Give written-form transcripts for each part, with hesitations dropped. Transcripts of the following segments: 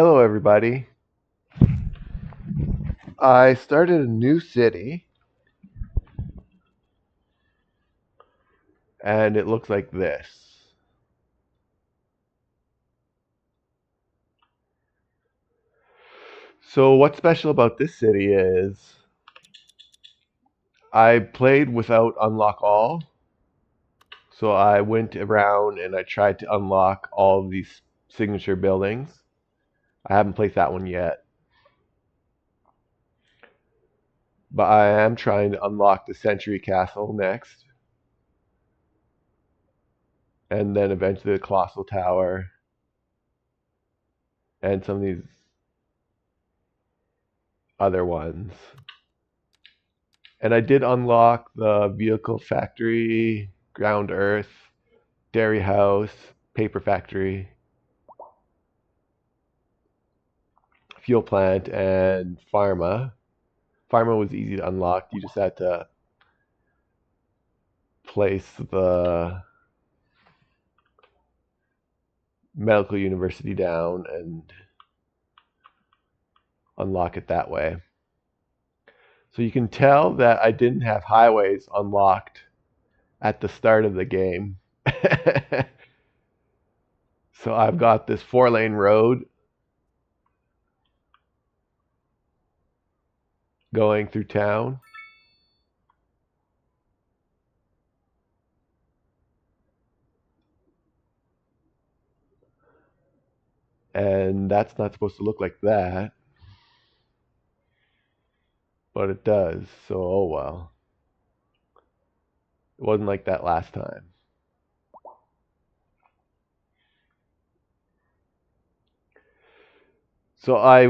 Hello, everybody. I started a new city, and it looks like this. So, what's special about this city is I played without unlock all. So, I went around and I tried to unlock all of these signature buildings. I haven't played that one yet, but I am trying to unlock the Century Castle next, and then eventually the Colossal Tower and some of these other ones. And I did unlock the vehicle factory, ground earth, dairy house, paper factory, fuel plant, and pharma. Pharma was easy to unlock. You just had to place the medical university down and unlock it that way. So you can tell that I didn't have highways unlocked at the start of the game. So I've got this 4-lane road going through town. And that's not supposed to look like that, but it does. So, oh well. It wasn't like that last time. So I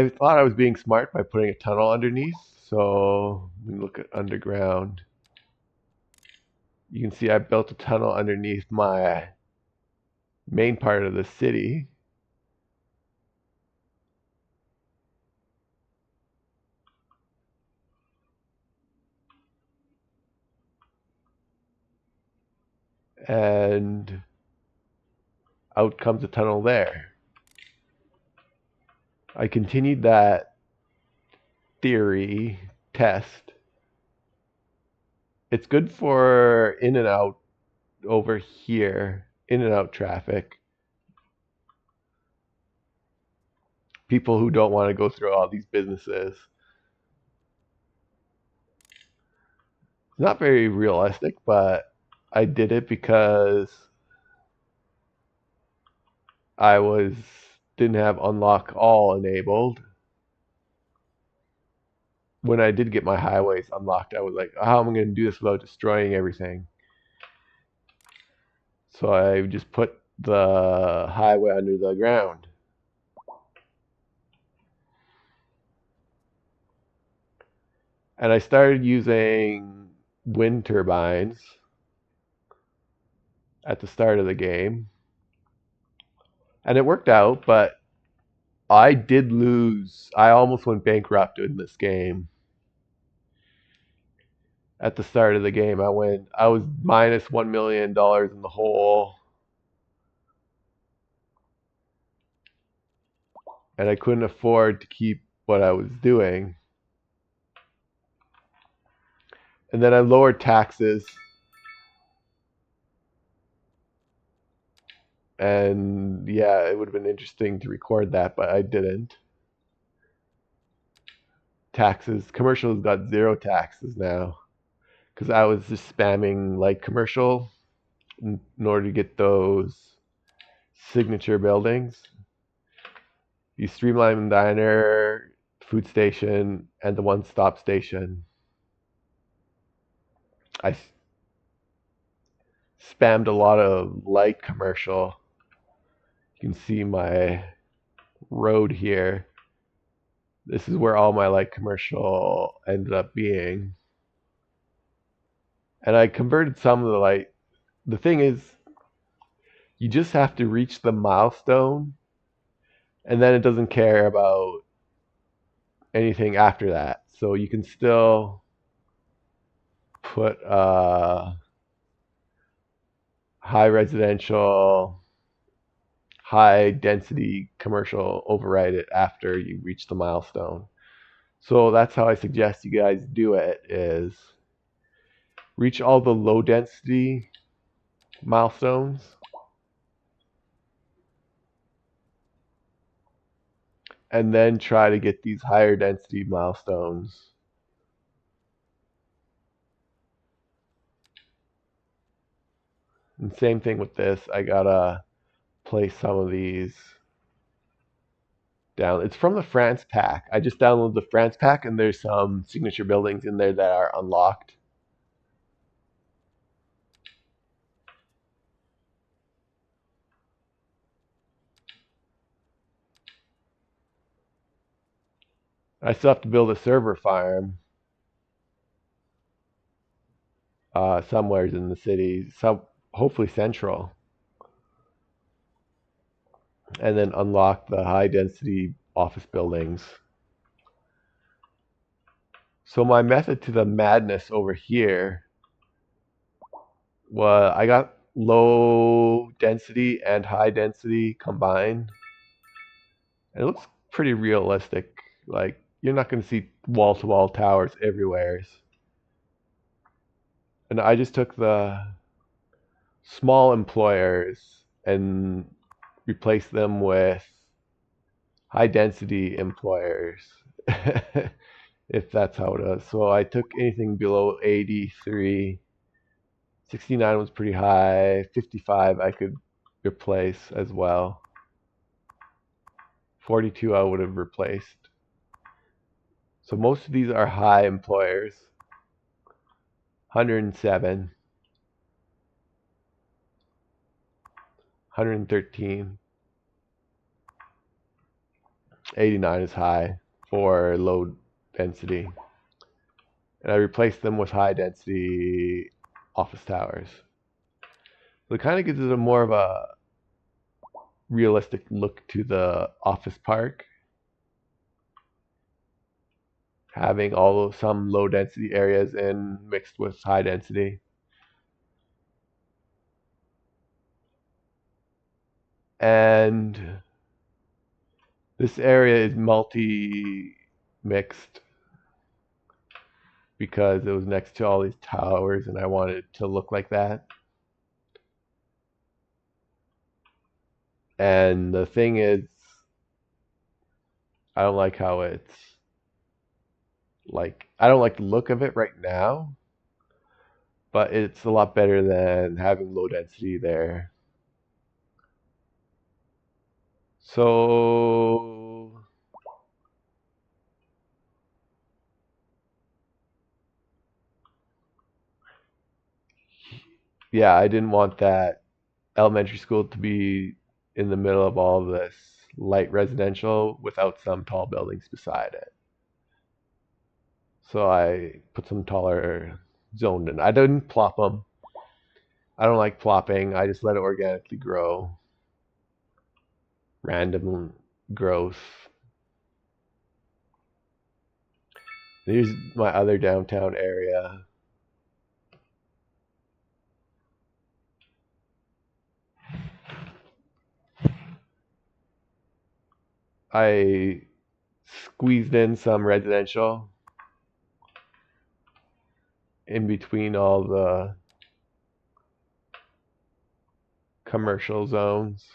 thought I was being smart by putting a tunnel underneath. So we look at underground. You can see I built a tunnel underneath my main part of the city. And out comes a tunnel there. I continued that theory test. It's good for in and out over here, in and out traffic. People who don't want to go through all these businesses. It's not very realistic, but I did it because I was didn't have unlock all enabled. When I did get my highways unlocked, I was like, how am I going to do this without destroying everything? So I just put the highway under the ground. And I started using wind turbines at the start of the game. And it worked out, but I did lose. I almost went bankrupt in this game. At the start of the game, I was minus $1 million in the hole, and I couldn't afford to keep what I was doing. And then I lowered taxes, and yeah, it would have been interesting to record that, but I didn't. Taxes, commercials got zero taxes now because I was just spamming like commercial in order to get those signature buildings. You streamline the diner, food station, and the one-stop station. I spammed a lot of light commercial. You can see my road here. This is where all my light commercial ended up being. And I converted some of the light. The thing is, you just have to reach the milestone, and then it doesn't care about anything after that. So you can still put high residential, high density commercial override it after you reach the milestone. So that's how I suggest you guys do it, is reach all the low density milestones and then try to get these higher density milestones. And same thing with this. I gotta place some of these down. It's from the France pack. I just downloaded the France pack and there's some signature buildings in there that are unlocked. I still have to build a server farm somewhere in the city, some hopefully central, and then unlock the high density office buildings. So my method to the madness over here was I got low density and high density combined. It looks pretty realistic. Like you're not going to see wall to wall towers everywhere. And I just took the small employers and replaced them with high density employers. If that's how it is. So I took anything below 83. 69 was pretty high. 55 I could replace as well. 42 I would have replaced. So most of these are high employers. 107, 113, 89 is high for low density. And I replaced them with high density office towers. So it kind of gives it a more of a realistic look to the office park, having some low density areas in mixed with high density. And this area is multi mixed because it was next to all these towers and I wanted it to look like that. And the thing is, I don't like how it's like, I don't like the look of it right now, but it's a lot better than having low density there. So yeah, I didn't want that elementary school to be in the middle of all of this light residential without some tall buildings beside it. So I put some taller zoned in. I didn't plop them. I don't like plopping. I just let it organically grow. Random growth. Here's my other downtown area. I squeezed in some residential in between all the commercial zones.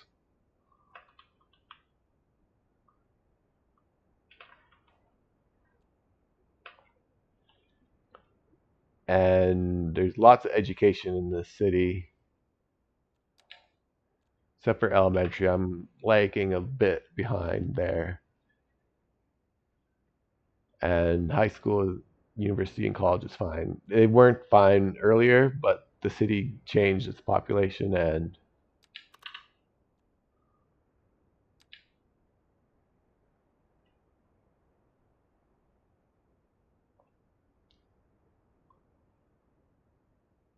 And there's lots of education in this city. Except for elementary, I'm lagging a bit behind there. And high school, university, and college is fine. They weren't fine earlier, but the city changed its population and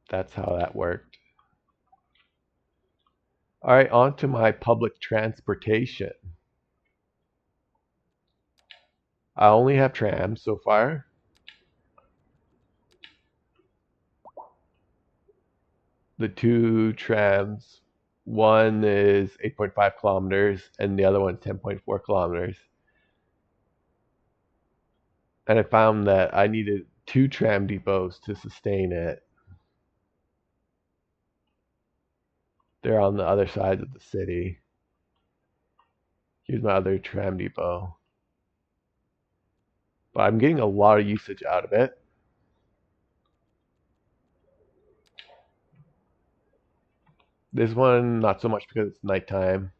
that's how that worked. All right, on to my public transportation. I only have trams so far. The two trams One is 8.5 kilometers and the other one's 10.4 kilometers. And I found that I needed 2 tram depots to sustain it. They're on the other side of the city. Here's my other tram depot. But I'm getting a lot of usage out of it. This one, not so much because it's nighttime.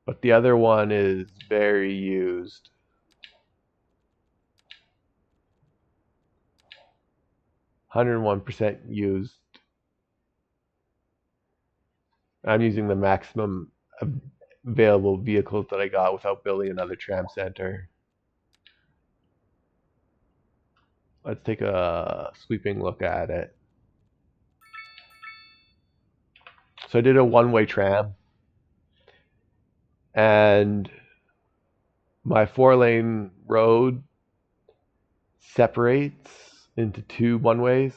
But the other one is very used. 101% used. I'm using the maximum available vehicles that I got without building another tram center. Let's take a sweeping look at it. So I did a one-way tram, and my 4-lane road separates into 2 one-ways.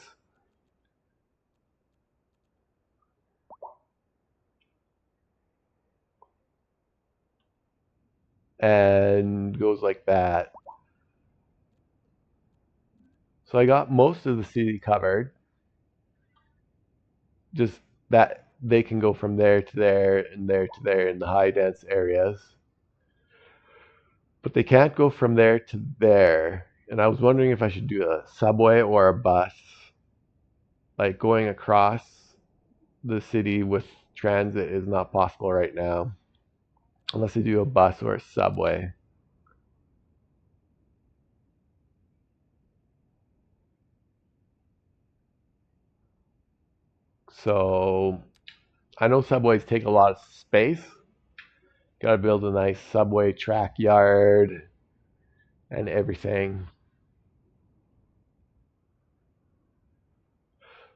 And goes like that. So I got most of the city covered. Just that they can go from there to there and there to there in the high dense areas. But they can't go from there to there. And I was wondering if I should do a subway or a bus. Like going across the city with transit is not possible right now. Unless I do a bus or a subway. So I know subways take a lot of space. Gotta build a nice subway track yard and everything.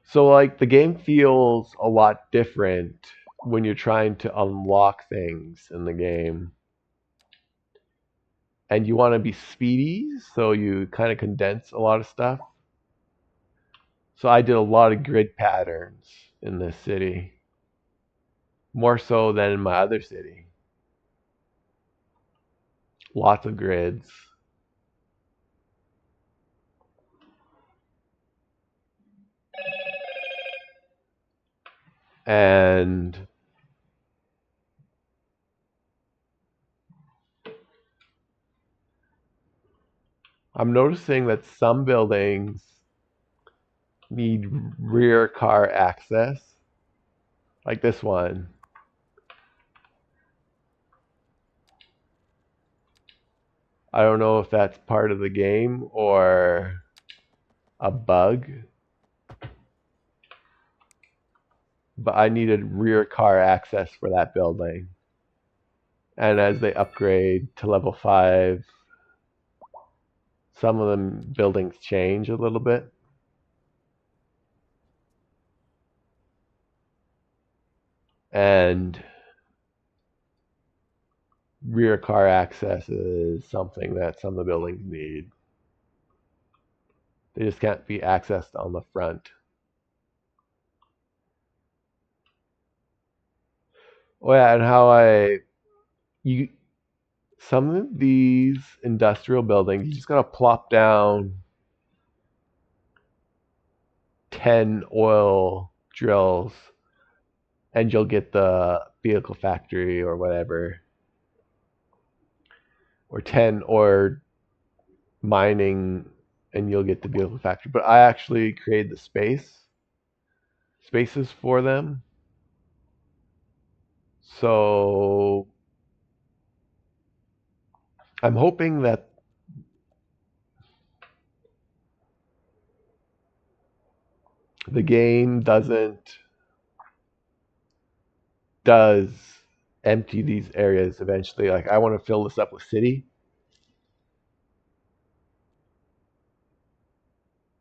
So like the game feels a lot different when you're trying to unlock things in the game. And you want to be speedy, so you kind of condense a lot of stuff. So I did a lot of grid patterns in this city, more so than in my other city. Lots of grids. And I'm noticing that some buildings need rear car access, like this one. I don't know if that's part of the game or a bug, but I needed rear car access for that building. And as they upgrade to level 5, some of the buildings change a little bit. And rear car access is something that some of the buildings need. They just can't be accessed on the front. Oh yeah, and you some of these industrial buildings, you just gotta plop down 10 oil drills and you'll get the vehicle factory or whatever. Or 10 or mining and you'll get the vehicle factory. But I actually created the spaces for them. So I'm hoping that the game does empty these areas eventually. Like I want to fill this up with city,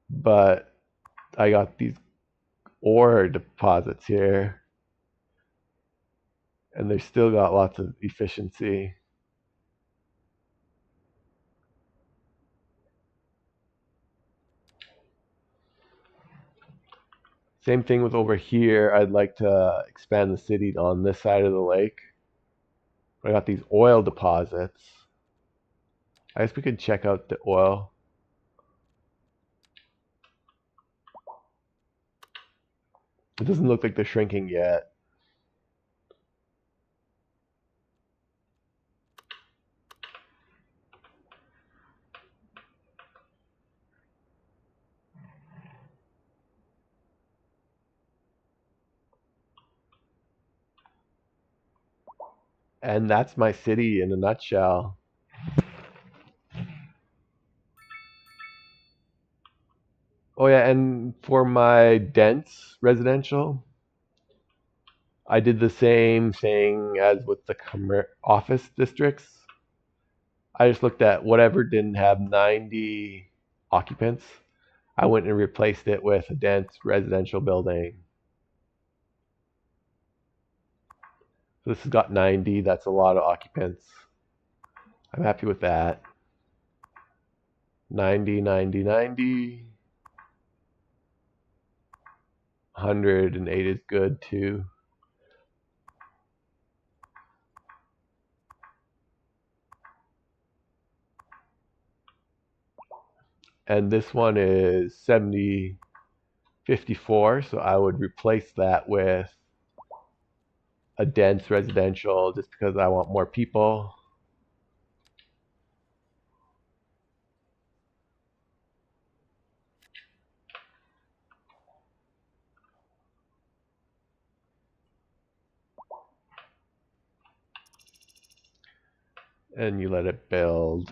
but I got these ore deposits here and they still got lots of efficiency. Same thing with over here. I'd like to expand the city on this side of the lake. I got these oil deposits. I guess we could check out the oil. It doesn't look like they're shrinking yet. And that's my city in a nutshell. Oh yeah, and for my dense residential, I did the same thing as with the office districts. I just looked at whatever didn't have 90 occupants. I went and replaced it with a dense residential building. So this has got 90. That's a lot of occupants. I'm happy with that. 90, 90, 90. 108 is good too. And this one is 70, 54. So I would replace that with a dense residential just because I want more people. And you let it build.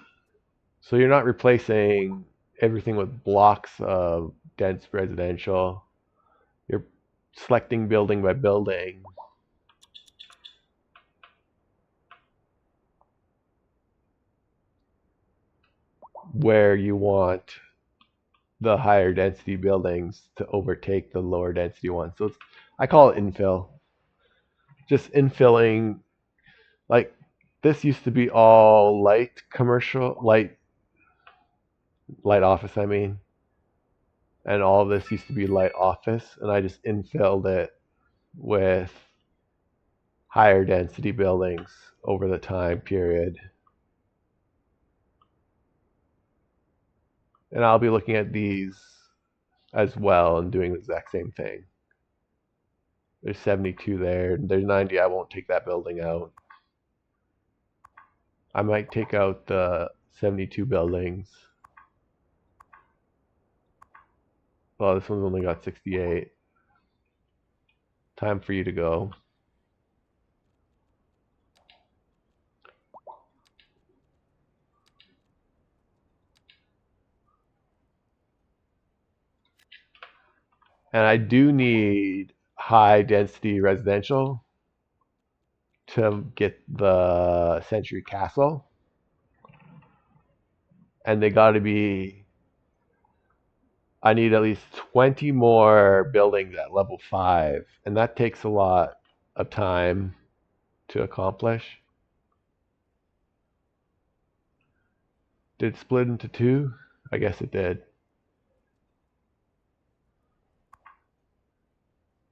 So you're not replacing everything with blocks of dense residential. You're selecting building by building where you want the higher density buildings to overtake the lower density ones. So I call it infill. Just infilling, like this used to be all light commercial, light office, I mean, and all of this used to be light office, and I just infilled it with higher density buildings over the time period. And I'll be looking at these as well and doing the exact same thing. There's 72 there. There's 90. I won't take that building out. I might take out the 72 buildings. Well, this one's only got 68. Time for you to go. And I do need high density residential to get the Century Castle. And they got to be, I need at least 20 more buildings at level 5. And that takes a lot of time to accomplish. Did it split into two? I guess it did.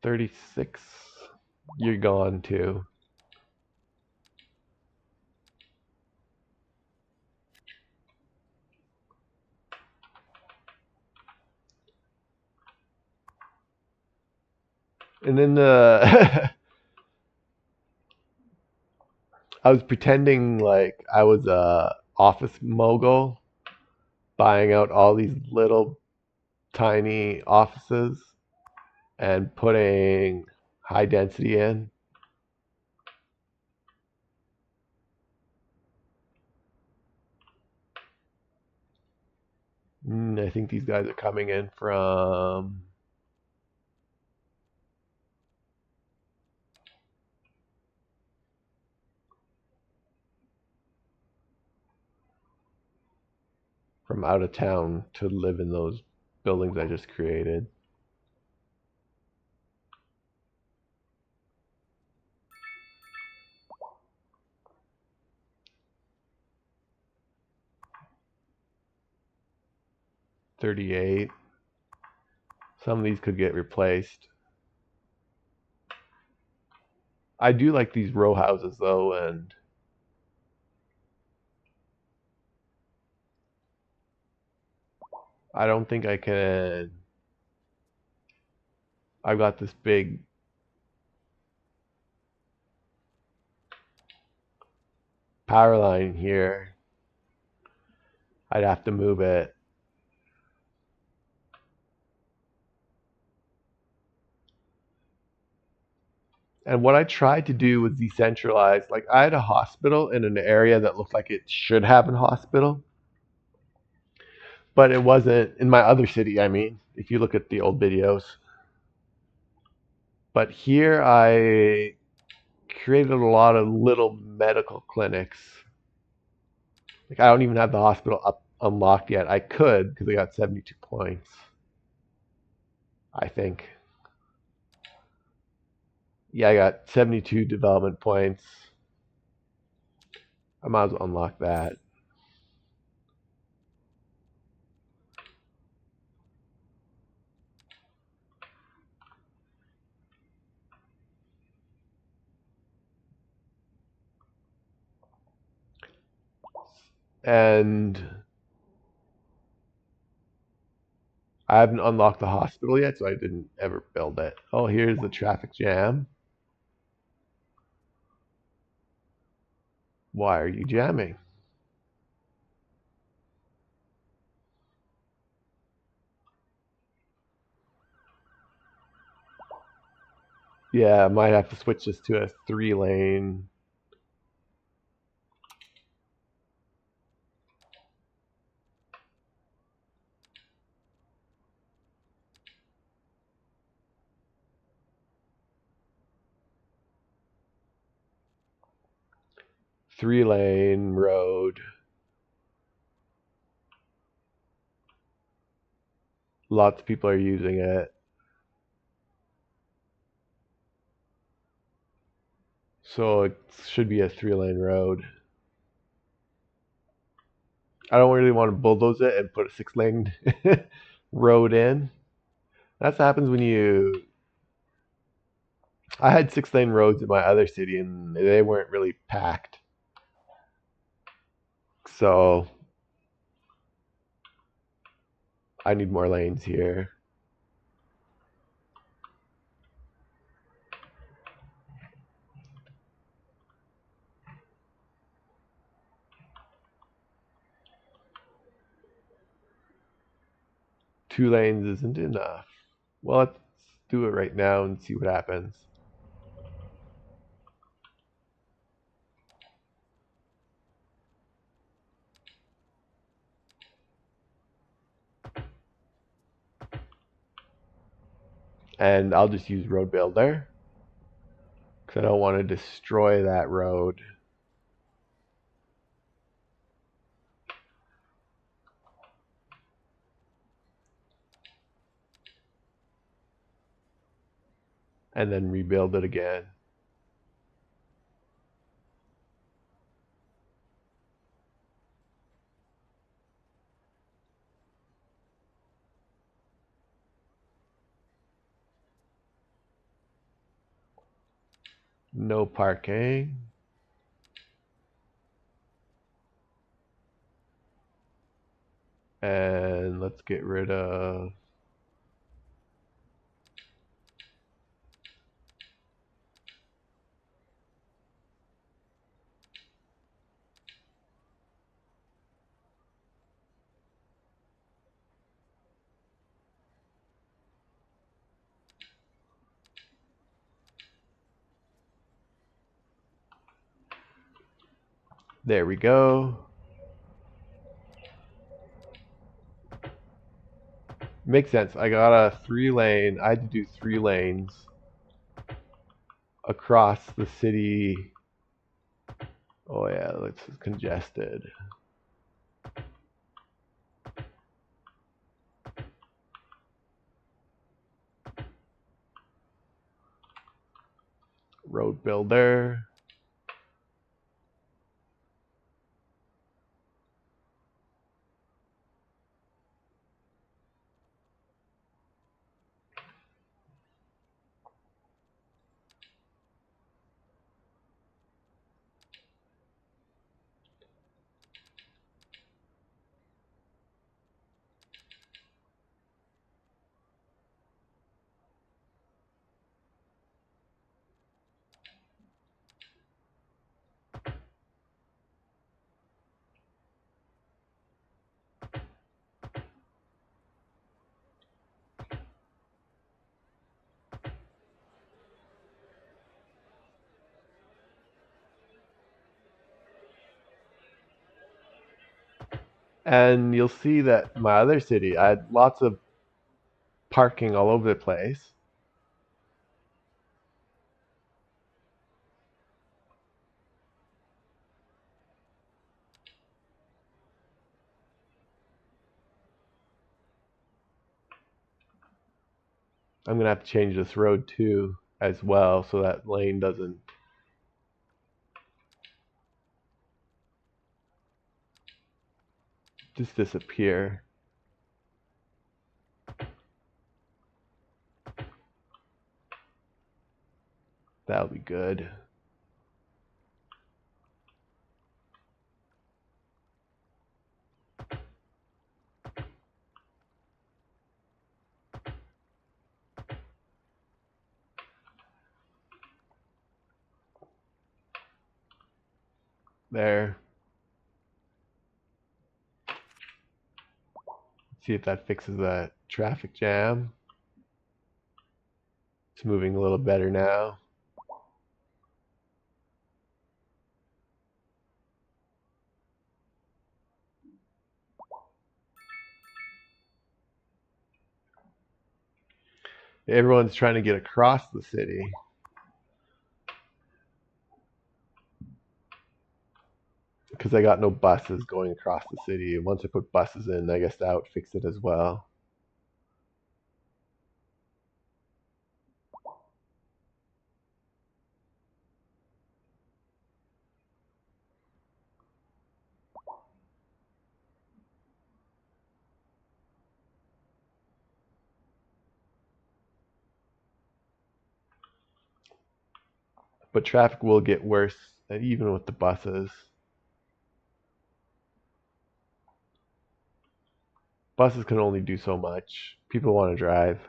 36. You're gone too. And then I was pretending like I was a office mogul, buying out all these little tiny offices and putting high density in. I think these guys are coming in from out of town to live in those buildings I just created. $38. Some of these could get replaced. I do like these row houses though, and I don't think I can. I've got this big power line here. I'd have to move it. And what I tried to do was decentralize. Like I had a hospital in an area that looked like it should have a hospital, but it wasn't in my other city, I mean, if you look at the old videos. But here I created a lot of little medical clinics. Like I don't even have the hospital up unlocked yet. I could because I got 72 points, I think. Yeah, I got 72 development points. I might as well unlock that. And I haven't unlocked the hospital yet, so I didn't ever build it. Oh, here's the traffic jam. Why are you jamming? Yeah, I might have to switch this to a 3-lane. Three-lane road. Lots of people are using it. So it should be a 3-lane road. I don't really want to bulldoze it and put a 6-lane road in. That's what happens when you. I had 6-lane roads in my other city and they weren't really packed. So I need more lanes here. Two lanes isn't enough. Well, let's do it right now and see what happens. And I'll just use road builder because I don't want to destroy that road. And then rebuild it again. No parking. And let's get rid of. There we go. Makes sense. I got a 3-lane. I had to do 3 lanes across the city. Oh yeah, it's congested. Road builder. And you'll see that my other city, I had lots of parking all over the place. I'm gonna have to change this road too as well so that lane doesn't just disappear. That'll be good. There. See if that fixes that traffic jam. It's moving a little better now. Everyone's trying to get across the city because I got no buses going across the city. And once I put buses in, I guess that would fix it as well. But traffic will get worse even with the buses. Buses can only do so much. People want to drive.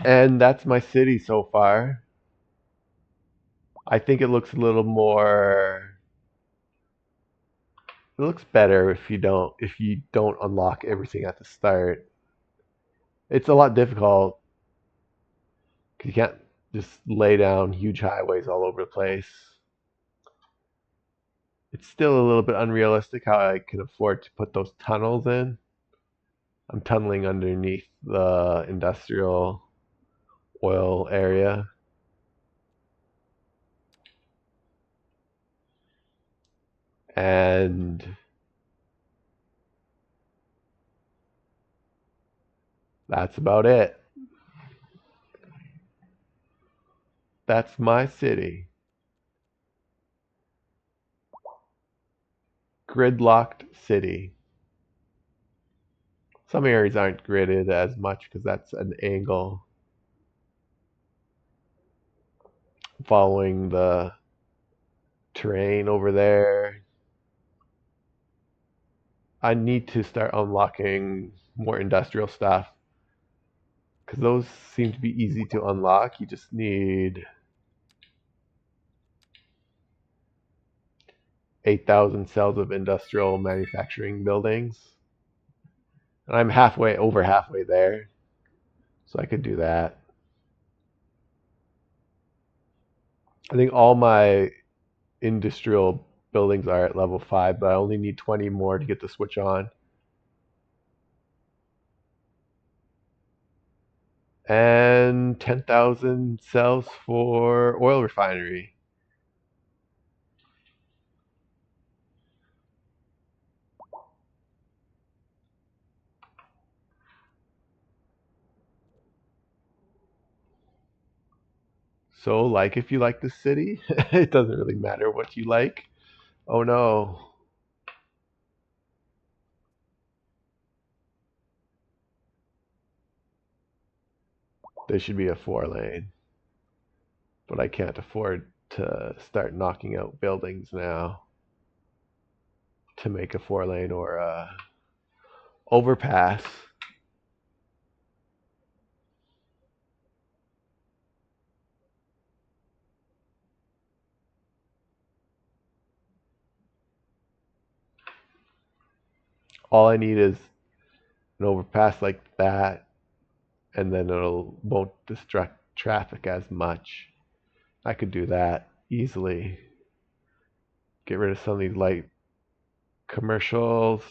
And that's my city so far. I think it looks a little more. It looks better if you don't unlock everything at the start. It's a lot difficult 'cause you can't just lay down huge highways all over the place. It's still a little bit unrealistic how I can afford to put those tunnels in. I'm tunneling underneath the industrial oil area. And that's about it. That's my city. Gridlocked city. Some areas aren't gridded as much because that's an angle following the terrain over there. I need to start unlocking more industrial stuff because those seem to be easy to unlock. You just need 8,000 cells of industrial manufacturing buildings. And I'm over halfway there, so I could do that. I think all my industrial buildings are at level 5, but I only need 20 more to get the switch on. And 10,000 cells for oil refinery. So, like, if you like the city, it doesn't really matter what you like. Oh no, there should be a 4 lane, but I can't afford to start knocking out buildings now to make a 4 lane or a overpass. All I need is an overpass like that, and then it won't distract traffic as much. I could do that. easily. Get rid of some of these light commercials.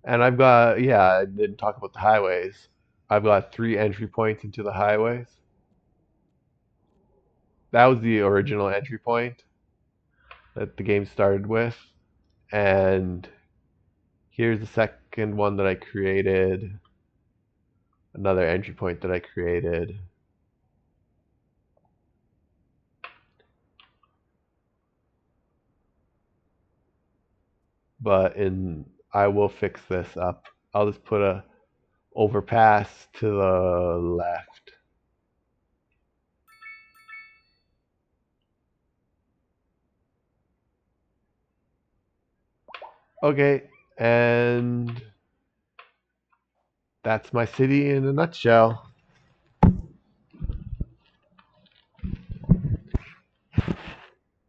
And I've got, yeah, I didn't talk about the highways. I've got 3 entry points into the highways. That was the original entry point that the game started with. And here's the second one that I created. Another entry point that I created. But I will fix this up. I'll just put a overpass to the left. Okay, and that's my city in a nutshell.